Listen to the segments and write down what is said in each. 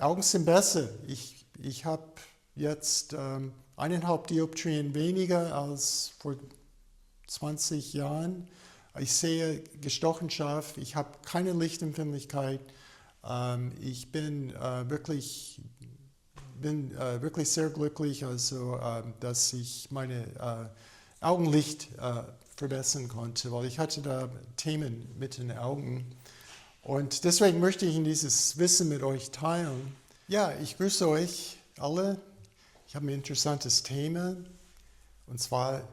Augen sind besser. Ich habe jetzt 1,5 Dioptrien weniger als vor 20 Jahren. Ich sehe gestochen scharf, ich habe keine Lichtempfindlichkeit. Ich bin wirklich sehr glücklich, also, dass ich meine Augenlicht verbessern konnte, weil ich hatte da Themen mit den Augen. Und deswegen möchte ich dieses Wissen mit euch teilen. Ja, ich grüße euch alle. Ich habe ein interessantes Thema, und zwar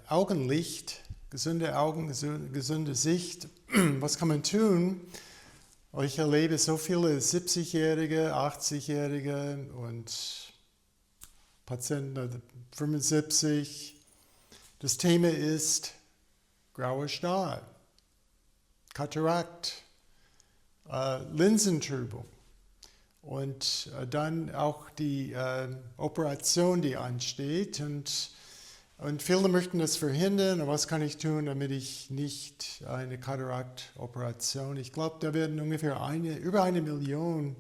Augenlicht, gesunde Augen, gesunde Sicht. Was kann man tun? Ich erlebe so viele 70-Jährige, 80-Jährige und Patienten 75. Das Thema ist grauer Star, Katarakt, Linsentrübung und dann auch die Operation, die ansteht. Und viele möchten das verhindern. Und was kann ich tun, damit ich nicht eine Kataraktoperation? Ich glaube, da werden ungefähr über 1 Million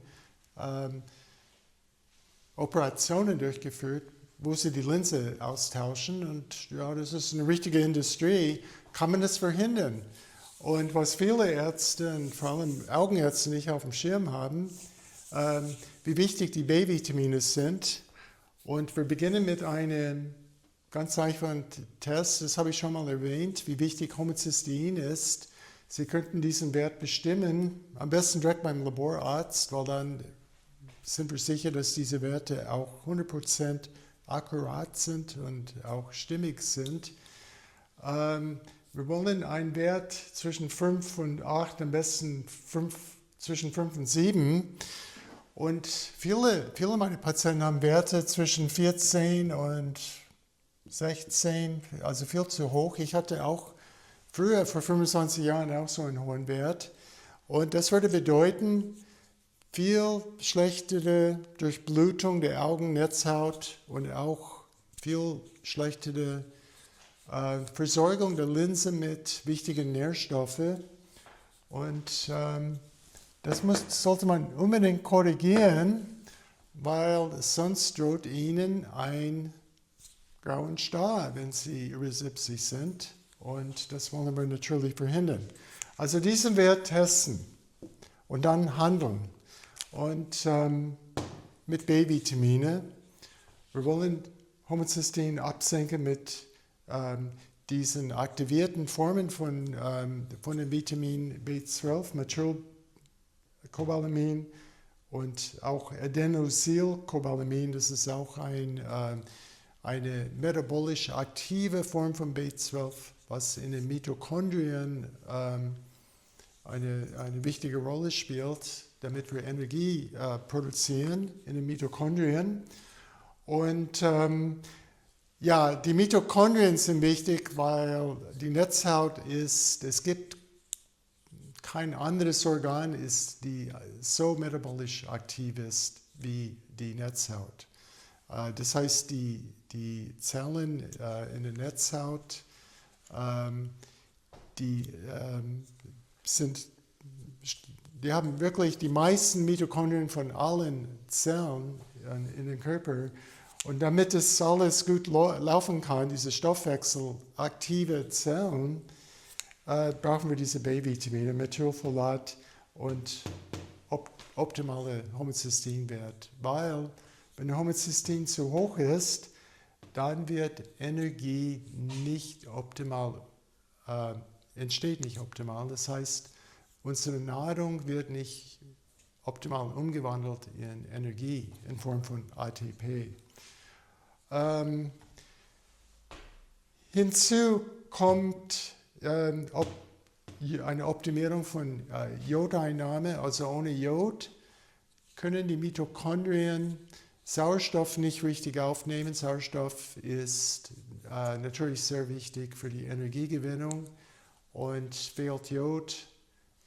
Operationen durchgeführt, wo sie die Linse austauschen. Und ja, das ist eine richtige Industrie. Kann man das verhindern? Und was viele Ärzte und vor allem Augenärzte nicht auf dem Schirm haben, wie wichtig die B-Vitamine sind. Und wir beginnen mit einem ganz einfachen Test, das habe ich schon mal erwähnt, wie wichtig Homozystein ist. Sie könnten diesen Wert bestimmen, am besten direkt beim Laborarzt, weil dann sind wir sicher, dass diese Werte auch 100% akkurat sind und auch stimmig sind. Wir wollen einen Wert zwischen 5 und 8, am besten zwischen 5 und 7. Und viele meiner Patienten haben Werte zwischen 14 und 16, also viel zu hoch. Ich hatte auch früher, vor 25 Jahren, auch so einen hohen Wert. Und das würde bedeuten, viel schlechtere Durchblutung der Augennetzhaut und auch viel schlechtere Versorgung der Linse mit wichtigen Nährstoffen. Und das sollte man unbedingt korrigieren, weil sonst droht Ihnen ein grauen Star, wenn Sie über 70 sind. Und das wollen wir natürlich verhindern. Also diesen Wert testen und dann handeln. Und mit B-Vitamine. Wir wollen Homozystein absenken mit diesen aktivierten Formen von dem Vitamin B12, Methylcobalamin und auch Adenosylcobalamin. Das ist auch eine metabolisch aktive Form von B12, was in den Mitochondrien eine wichtige Rolle spielt, damit wir Energie produzieren in den Mitochondrien. Und ja, die Mitochondrien sind wichtig, weil die Netzhaut es gibt kein anderes Organ, die so metabolisch aktiv ist wie die Netzhaut. Das heißt, die Zellen in der Netzhaut, die haben wirklich die meisten Mitochondrien von allen Zellen in den Körper. Und damit das alles gut laufen kann, diese stoffwechselaktive Zellen, brauchen wir diese B-Vitamine, Methylfolat und optimale Homozysteinwert. Weil, wenn der Homozystein zu hoch ist, dann wird Energie nicht optimal, entsteht nicht optimal. Das heißt, unsere Nahrung wird nicht optimal umgewandelt in Energie in Form von ATP. Hinzu kommt eine Optimierung von Jodeinnahme, also ohne Jod können die Mitochondrien Sauerstoff nicht richtig aufnehmen. Sauerstoff ist natürlich sehr wichtig für die Energiegewinnung und fehlt Jod,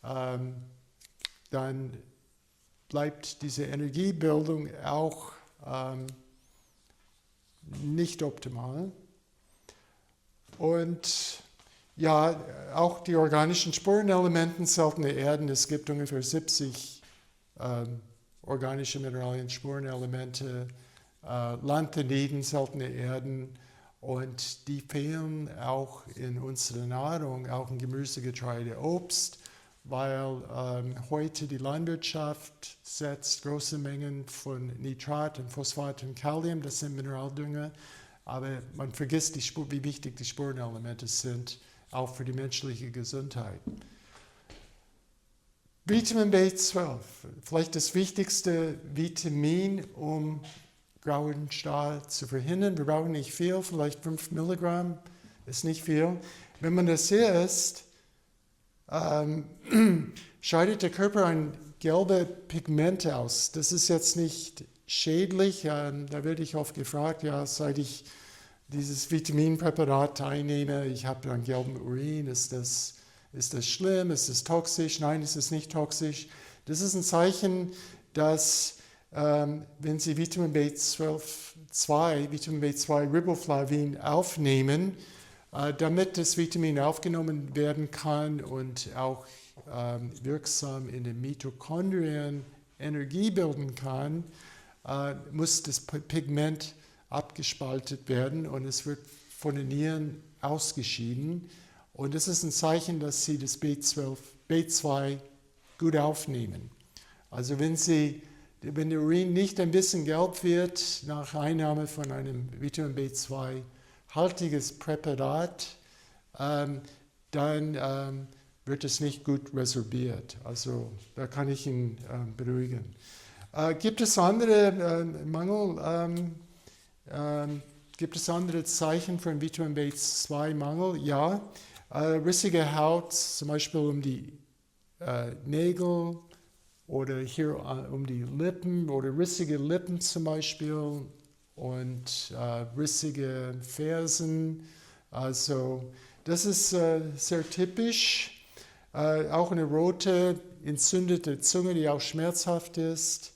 dann bleibt diese Energiebildung auch nicht optimal. Und ja, auch die organischen Spurenelementen, seltene Erden, es gibt ungefähr 70 organische Mineralien, Spurenelemente, Lanthaniden, seltene Erden, und die fehlen auch in unserer Nahrung, auch in Gemüse, Getreide, Obst, weil heute die Landwirtschaft setzt große Mengen von Nitrat und Phosphat und Kalium, das sind Mineraldünger, aber man vergisst, wie wichtig die Spurenelemente sind, auch für die menschliche Gesundheit. Vitamin B12, vielleicht das wichtigste Vitamin, um grauen Star zu verhindern. Wir brauchen nicht viel, vielleicht 5 Milligramm, ist nicht viel. Wenn man das isst, scheidet der Körper ein gelbe Pigment aus. Das ist jetzt nicht schädlich. Da werde ich oft gefragt, ja, seit ich dieses Vitaminpräparat einnehme, ich habe einen gelben Urin, ist das schlimm, ist das toxisch? Nein, es ist nicht toxisch. Das ist ein Zeichen, dass wenn Sie Vitamin B12, Riboflavin aufnehmen, damit das Vitamin aufgenommen werden kann und auch wirksam in den Mitochondrien Energie bilden kann, muss das Pigment abgespalten werden und es wird von den Nieren ausgeschieden. Und das ist ein Zeichen, dass Sie das B2 gut aufnehmen. Also wenn der Urin nicht ein bisschen gelb wird nach Einnahme von einem Vitamin B2-haltiges Präparat, dann wird es nicht gut resorbiert. Also da kann ich ihn beruhigen. Gibt es andere gibt es andere Zeichen für einen Vitamin B2-Mangel? Ja. Rissige Haut, zum Beispiel um die Nägel oder hier um die Lippen oder rissige Lippen zum Beispiel und rissige Fersen. Also das ist sehr typisch. Auch eine rote, entzündete Zunge, die auch schmerzhaft ist.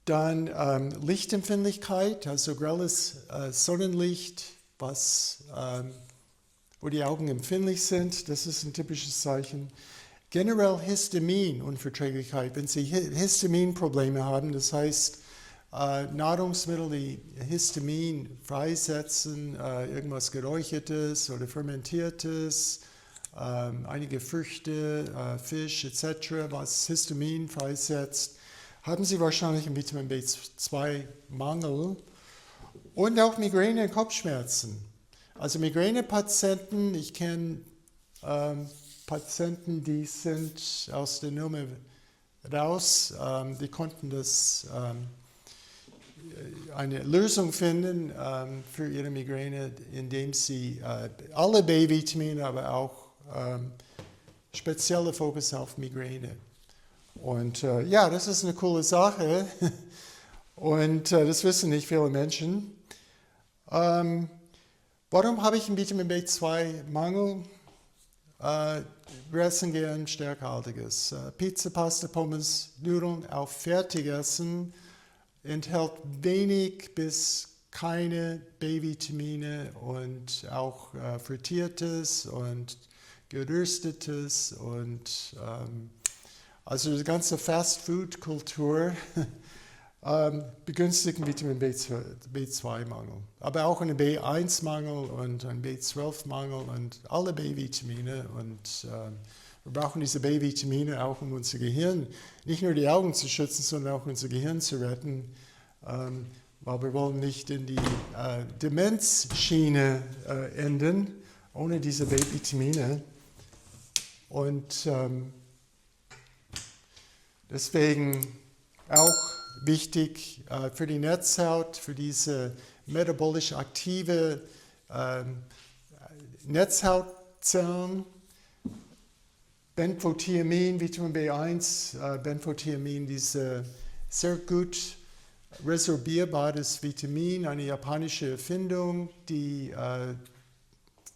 Dann Lichtempfindlichkeit, also grelles Sonnenlicht, wo die Augen empfindlich sind, das ist ein typisches Zeichen. Generell Histaminunverträglichkeit, wenn Sie Histaminprobleme haben, das heißt Nahrungsmittel, die Histamin freisetzen, irgendwas Geräuchertes oder Fermentiertes, einige Früchte, Fisch etc., was Histamin freisetzt, haben Sie wahrscheinlich einen Vitamin B2-Mangel und auch Migräne und Kopfschmerzen. Also Migränepatienten, ich kenne Patienten, die sind aus der Nummer raus, die konnten eine Lösung finden für ihre Migräne, indem sie alle B-Vitamine, aber auch spezielle Fokus auf Migräne. Und ja, das ist eine coole Sache und das wissen nicht viele Menschen. Warum habe ich einen Vitamin B2-Mangel? Wir essen gern Stärkehaltiges. Pizza, Pasta, Pommes, Nudeln, auch Fertigessen enthält wenig bis keine B-Vitamine und auch Frittiertes und Geröstetes und also die ganze Fast-Food-Kultur begünstigt einen Vitamin B2-Mangel. Aber auch einen B1-Mangel und einen B12-Mangel und alle B-Vitamine. Und wir brauchen diese B-Vitamine auch, um unser Gehirn, nicht nur die Augen zu schützen, sondern auch unser Gehirn zu retten. Weil wir wollen nicht in die Demenzschiene enden, ohne diese B-Vitamine. Und deswegen auch wichtig für die Netzhaut, für diese metabolisch aktive Netzhautzellen. Benfotiamin, Vitamin B1, Benfotiamin, diese sehr gut resorbierbares Vitamin, eine japanische Erfindung, die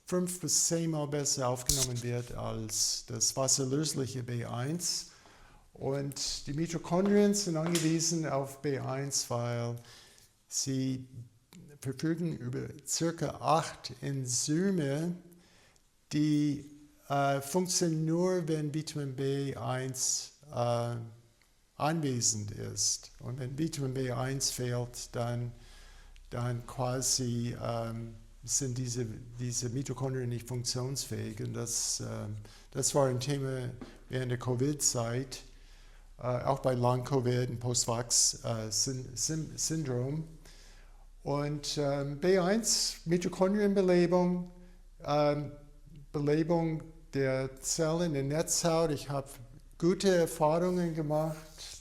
5 bis 10 Mal besser aufgenommen wird als das wasserlösliche B1. Und die Mitochondrien sind angewiesen auf B1, weil sie verfügen über ca. 8 Enzyme, die funktionieren nur, wenn Vitamin B1 anwesend ist. Und wenn Vitamin B1 fehlt, dann quasi sind diese Mitochondrien nicht funktionsfähig. Und das war ein Thema während der Covid-Zeit, auch bei Long-Covid und Post-Vax-Syndrom. Und B1, Mitochondrienbelebung, Belebung der Zellen in der Netzhaut. Ich habe gute Erfahrungen gemacht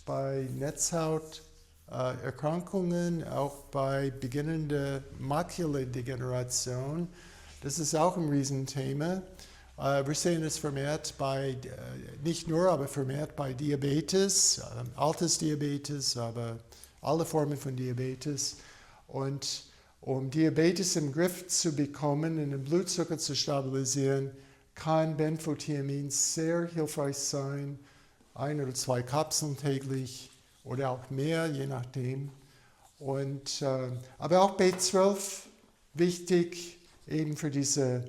bei Netzhauterkrankungen, auch bei beginnender Makulardegeneration. Das ist auch ein Riesenthema. Wir sehen es vermehrt bei, nicht nur, aber vermehrt bei Diabetes, Altersdiabetes, aber alle Formen von Diabetes. Und um Diabetes im Griff zu bekommen und den Blutzucker zu stabilisieren, kann Benfotiamin sehr hilfreich sein. 1 oder 2 Kapseln täglich oder auch mehr, je nachdem. Aber auch B12 wichtig, eben für diese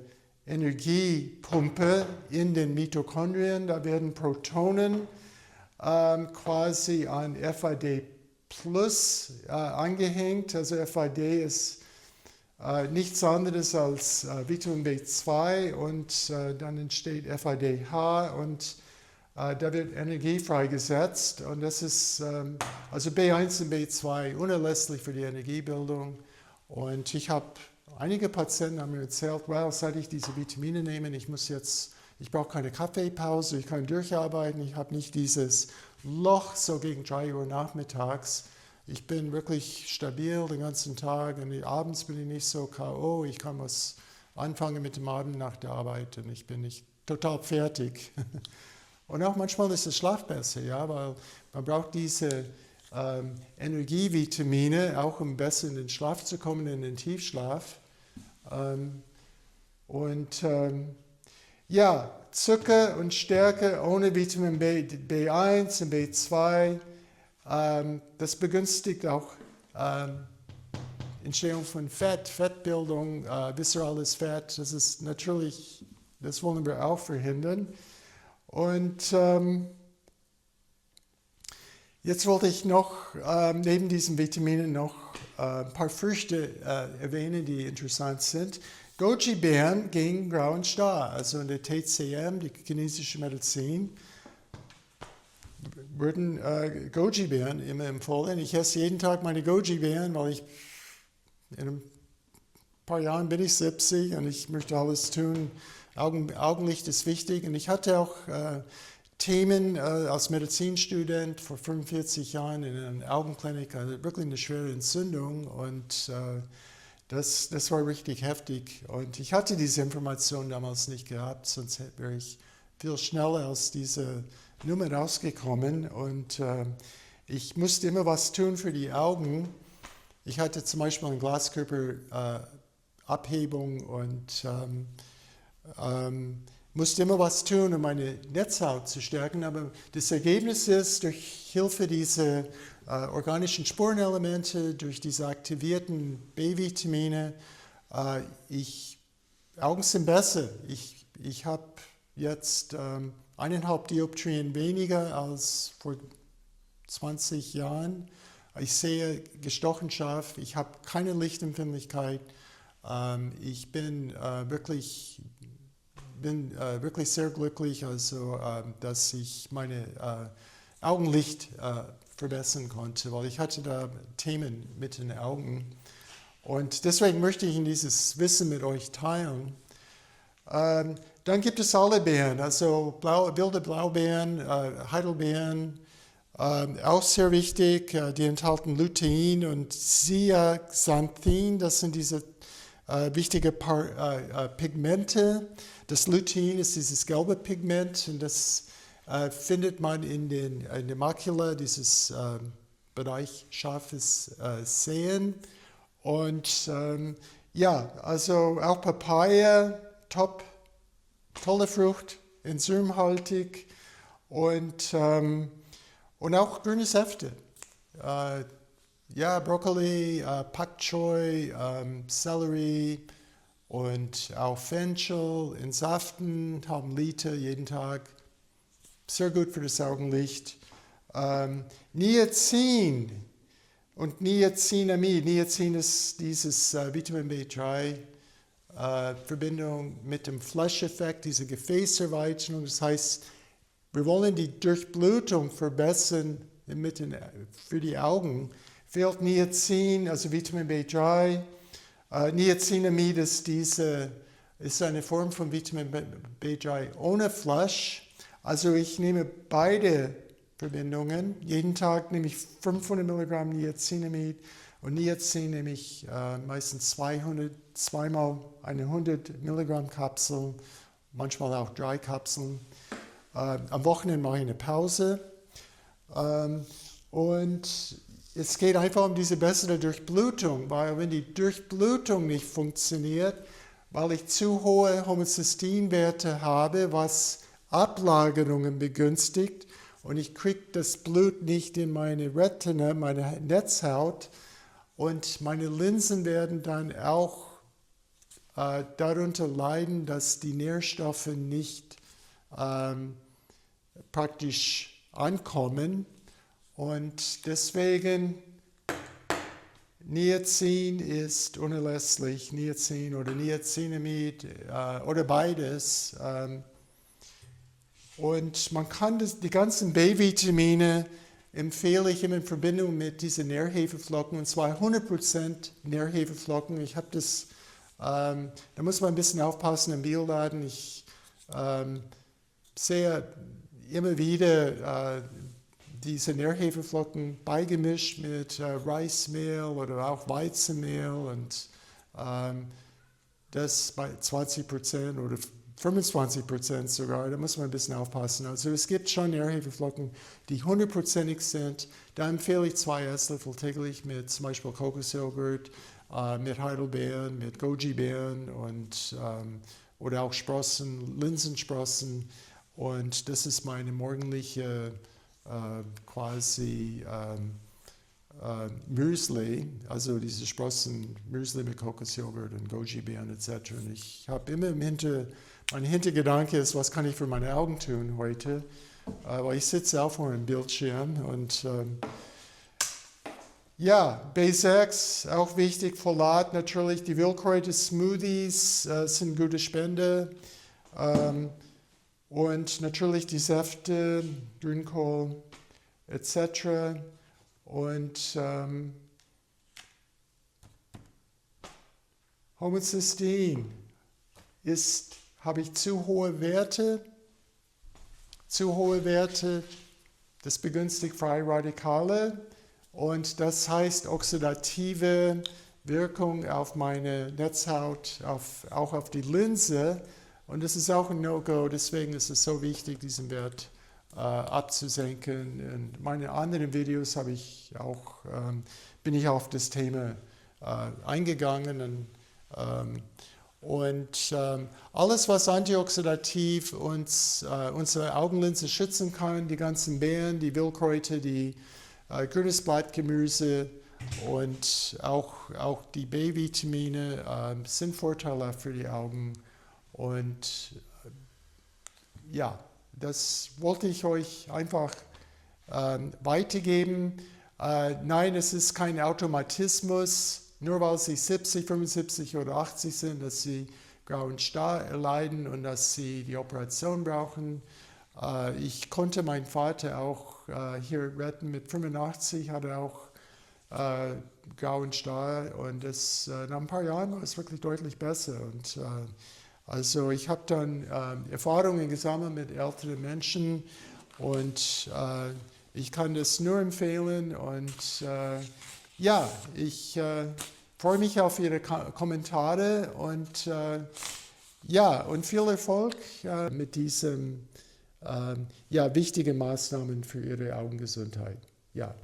Energiepumpe in den Mitochondrien. Da werden Protonen quasi an FAD Plus angehängt. Also FAD ist nichts anderes als Vitamin B2 und dann entsteht FADH und da wird Energie freigesetzt und das ist also B1 und B2 unerlässlich für die Energiebildung. Und ich habe einige Patienten haben mir erzählt, well, seit ich diese Vitamine nehme, ich brauche keine Kaffeepause, ich kann durcharbeiten, ich habe nicht dieses Loch so gegen 3 Uhr nachmittags. Ich bin wirklich stabil den ganzen Tag und abends bin ich nicht so K.O. Ich kann was anfangen mit dem Abend nach der Arbeit und ich bin nicht total fertig. Und auch manchmal ist der Schlaf besser, ja, weil man braucht diese Energievitamine, auch um besser in den Schlaf zu kommen, in den Tiefschlaf. Ja, Zucker und Stärke ohne Vitamin B1 und B2, das begünstigt auch Entstehung von Fett, Fettbildung, viszerales Fett. Das ist natürlich, das wollen wir auch verhindern. Und jetzt wollte ich noch neben diesen Vitaminen noch ein paar Früchte erwähnen, die interessant sind. Goji-Beeren gegen grauen Star, also in der TCM, die chinesische Medizin, würden Goji-Beeren immer empfohlen. Ich esse jeden Tag meine Goji-Beeren, weil in ein paar Jahren bin ich 70 und ich möchte alles tun. Augenlicht ist wichtig. Und ich hatte auch Themen als Medizinstudent vor 45 Jahren in einer Augenklinik, also wirklich eine schwere Entzündung und das war richtig heftig. Und ich hatte diese Information damals nicht gehabt, sonst wäre ich viel schneller aus dieser Nummer rausgekommen. Und ich musste immer was tun für die Augen. Ich hatte zum Beispiel eine Glaskörperabhebung und musste immer was tun, um meine Netzhaut zu stärken. Aber das Ergebnis ist, durch Hilfe dieser organischen Spurenelemente, durch diese aktivierten B-Vitamine, Augen sind besser. Ich habe jetzt 1,5 Dioptrien weniger als vor 20 Jahren. Ich sehe gestochen scharf, ich habe keine Lichtempfindlichkeit. Ich bin wirklich sehr glücklich, also, dass ich meine Augenlicht verbessern konnte, weil ich hatte da Themen mit den Augen. Und deswegen möchte ich dieses Wissen mit euch teilen. Dann gibt es alle Beeren, also wilde Blaubeeren, Heidelbeeren, auch sehr wichtig. Die enthalten Lutein und Zeaxanthin, das sind diese wichtige Pigmente. Das Lutein ist dieses gelbe Pigment und das findet man in der Makula, dieses Bereich scharfes Sehen. Und ja, also auch Papaya, tolle Frucht, enzymhaltig und auch grüne Säfte. Ja, Brokkoli, Pak Choi, Sellerie und auch Fenchel in Saften, halben Liter jeden Tag. Sehr gut für das Augenlicht. Niacin und Niacinamid. Niacin ist dieses Vitamin B3, Verbindung mit dem Flush-Effekt, diese Gefäßerweiterung. Das heißt, wir wollen die Durchblutung verbessern für die Augen. Fehlt Niacin, also Vitamin B3. Niacinamid ist eine Form von Vitamin B3 ohne Flush. Also ich nehme beide Verbindungen. Jeden Tag nehme ich 500 Milligramm Niacinamid und Niacin nehme ich meistens zweimal eine 100 Milligramm Kapsel, manchmal auch 3 Kapseln. Am Wochenende mache ich eine Pause. Und es geht einfach um diese bessere Durchblutung, weil wenn die Durchblutung nicht funktioniert, weil ich zu hohe Homozysteinwerte habe, was Ablagerungen begünstigt und ich kriege das Blut nicht in meine Retina, meine Netzhaut und meine Linsen werden dann auch darunter leiden, dass die Nährstoffe nicht praktisch ankommen. Und deswegen, Niacin ist unerlässlich, Niacin oder Niacinamid oder beides. Und man kann die ganzen B-Vitamine empfehle ich immer in Verbindung mit diesen Nährhefeflocken, und zwar 100% Nährhefeflocken. Ich habe das, da muss man ein bisschen aufpassen im Bioladen. Ich sehe immer wieder diese Nährhefeflocken beigemischt mit Reismehl oder auch Weizenmehl und das bei 20% oder 25% sogar, da muss man ein bisschen aufpassen. Also es gibt schon Nährhefeflocken, die 100%ig sind. Da empfehle ich 2 Esslöffel täglich mit zum Beispiel Kokosjoghurt, mit Heidelbeeren, mit Goji-Beeren oder auch Sprossen, Linsensprossen. Und das ist meine morgendliche quasi Müsli, also diese Sprossen, Müsli mit Kokosjoghurt und Goji-Beeren etc. Und ich habe immer mein Hintergedanke ist, was kann ich für meine Augen tun heute, weil ich sitze auch vor einem Bildschirm und ja, B6, auch wichtig, Folat natürlich, die Wildkräuter-Smoothies sind gute Spende. Und natürlich die Säfte, Grünkohl etc. Und Homozystein habe ich zu hohe Werte, das begünstigt freie Radikale und das heißt oxidative Wirkung auf meine Netzhaut, auch auf die Linse. Und das ist auch ein No-Go, deswegen ist es so wichtig, diesen Wert abzusenken. In meine anderen Videos bin ich auf das Thema eingegangen. Und alles, was antioxidativ unsere Augenlinse schützen kann, die ganzen Beeren, die Wildkräuter, die grünes Blattgemüse und auch die B-Vitamine sind vorteilhaft für die Augen. Und ja, das wollte ich euch einfach weitergeben. Nein, es ist kein Automatismus, nur weil Sie 70, 75 oder 80 sind, dass Sie grauen Star erleiden und dass Sie die Operation brauchen. Ich konnte meinen Vater auch hier retten. Mit 85 hat er auch grauen Star und nach ein paar Jahren war es wirklich deutlich besser. Und also ich habe dann Erfahrungen gesammelt mit älteren Menschen und ich kann das nur empfehlen und ja, ich freue mich auf Ihre Kommentare und ja, und viel Erfolg mit diesen wichtigen Maßnahmen für Ihre Augengesundheit. Ja.